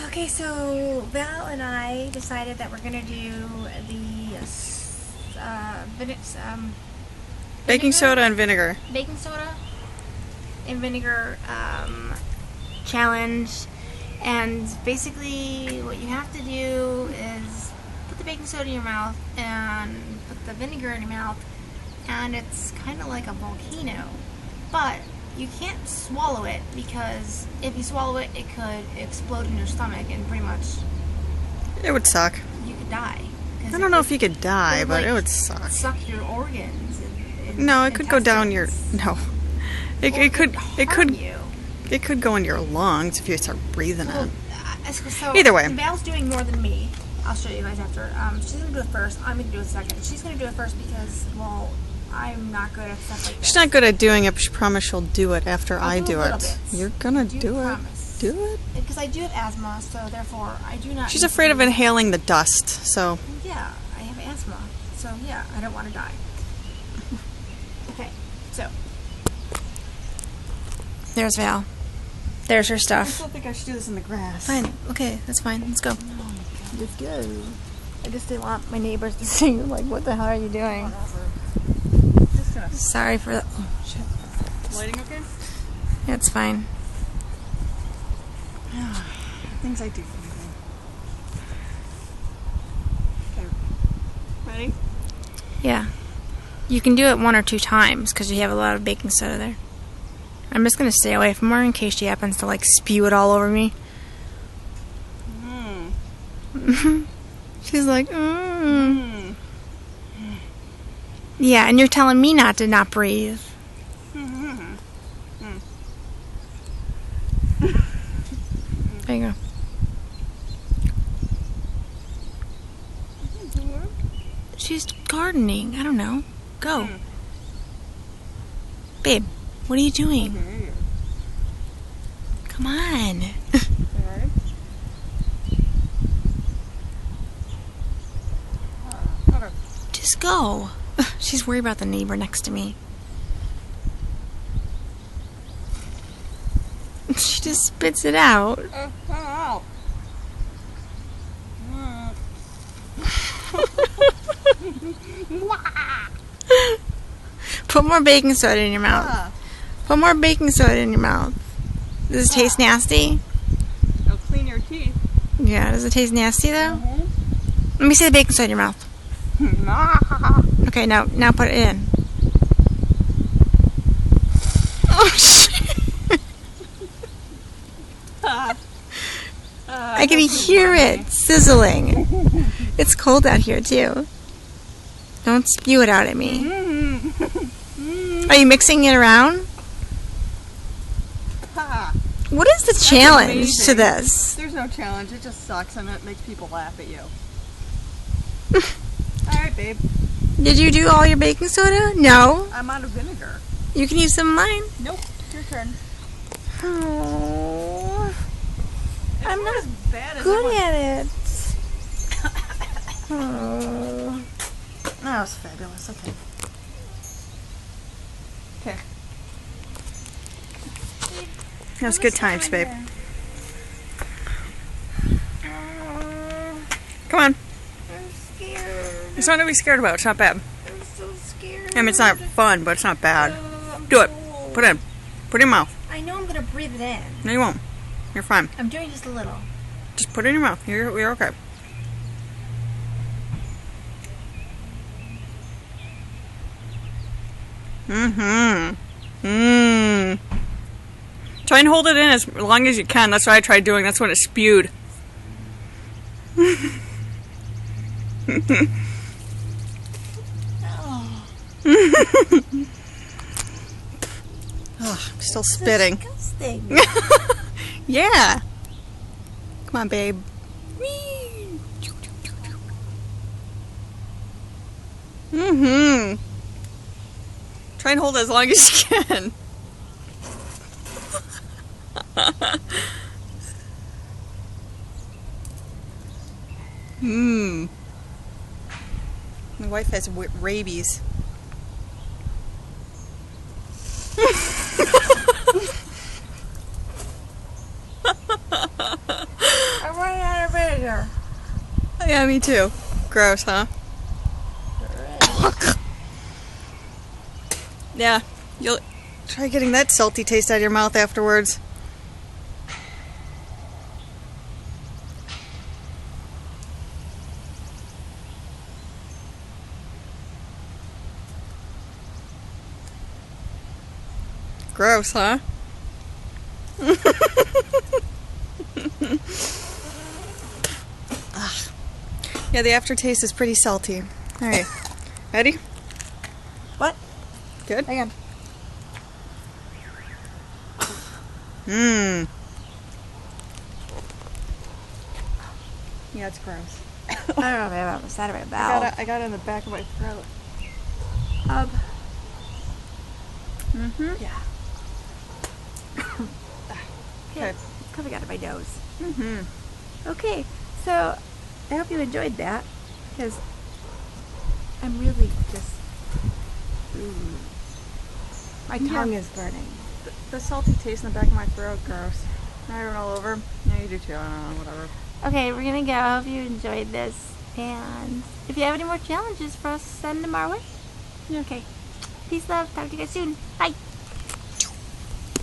Okay, so Val and I decided that we're gonna do the Baking soda and vinegar. baking soda and vinegar challenge. And basically, what you have to do is put the baking soda in your mouth and put the vinegar in your mouth, and it's kind of like a volcano, but you can't swallow it, because if you swallow it, it could explode in your stomach and pretty much It would suck. you could die. I don't know if you could die, but it would suck. Suck your organs. No, it could go down your. No, it could. It could. You. It could go in your lungs if you start breathing it. So Either way. Val's doing more than me. I'll show you guys after. She's gonna do it first. I'm gonna do it second. She's gonna do it first because, well, I'm not good at stuff like that. She's not good at doing it, but she promised she'll do it after I do it. Bits. You're gonna do it. Promise. Do it. Because I do have asthma, so therefore I do not. She's afraid of inhaling the dust, so. Yeah, I have asthma, so yeah, I don't want to die. Okay, so there's Val. There's her I stuff. still think I should do this in the grass. Fine. Okay, that's fine. Let's go. Let's go. I just didn't want my neighbors to see you. Like, what the hell are you doing? Just gonna. Sorry for the. Oh, shit. Lighting okay? Yeah, it's fine. Things I do for you. Okay. Ready? Yeah. You can do it 1 or 2 times because you have a lot of baking soda there. I'm just going to stay away from her in case she happens to, like, spew it all over me. She's like, Yeah, and you're telling me not to not breathe. There you go. She's gardening. I don't know. Go. Babe, what are you doing? Come on. Just go. She's worried about the neighbor next to me. She just spits it out. Put more baking soda in your mouth. Put more baking soda in your mouth. Does it taste nasty? It'll clean your teeth. Yeah, does it taste nasty though? Let me see the baking soda in your mouth. Okay, now put it in. Oh shit. I can hear it sizzling. It's cold out here too. Don't spew it out at me. Are you mixing it around? What is the challenge to this? There's no challenge. It just sucks and it makes people laugh at you. Alright, babe. Did you do all your baking soda? No. I'm out of vinegar. You can use some of mine. Nope. Your turn. Oh, I'm not as bad as good at it. Oh. That was fabulous. Okay. Okay. That was good times, babe. Come on. I'm scared. There's nothing to be scared about. It's not bad. I'm so scared. I mean, it's not fun, but it's not bad. Do it. Put it in. Put it in your mouth. I know I'm gonna breathe it in. No, you won't. You're fine. I'm doing just a little. Just put it in your mouth. You're okay. Try and hold it in as long as you can. That's what I tried doing. That's when it spewed. Oh, I'm still spitting. Disgusting. Yeah. Come on, babe. Try and hold it as long as you can. My wife has rabies. I want Yeah, me too. Gross, huh? Yeah, you'll try getting that salty taste out of your mouth afterwards. Gross, huh? Yeah, the aftertaste is pretty salty. All right, ready? What? Good. Hang on. Mmm. Yeah, it's gross. I don't know if I have a side of my mouth. I got it in the back of my throat. Yeah. Okay. It's coming out of my nose. Mm-hmm. Okay, so I hope you enjoyed that, because I'm really just... my tongue is burning. The salty taste in the back of my throat, gross. I have it all over. Yeah, you do too. I don't know, whatever. Okay, we're gonna go. I hope you enjoyed this, and if you have any more challenges for us, send them our way. Yeah. Okay. Peace, love. Talk to you guys soon. Bye.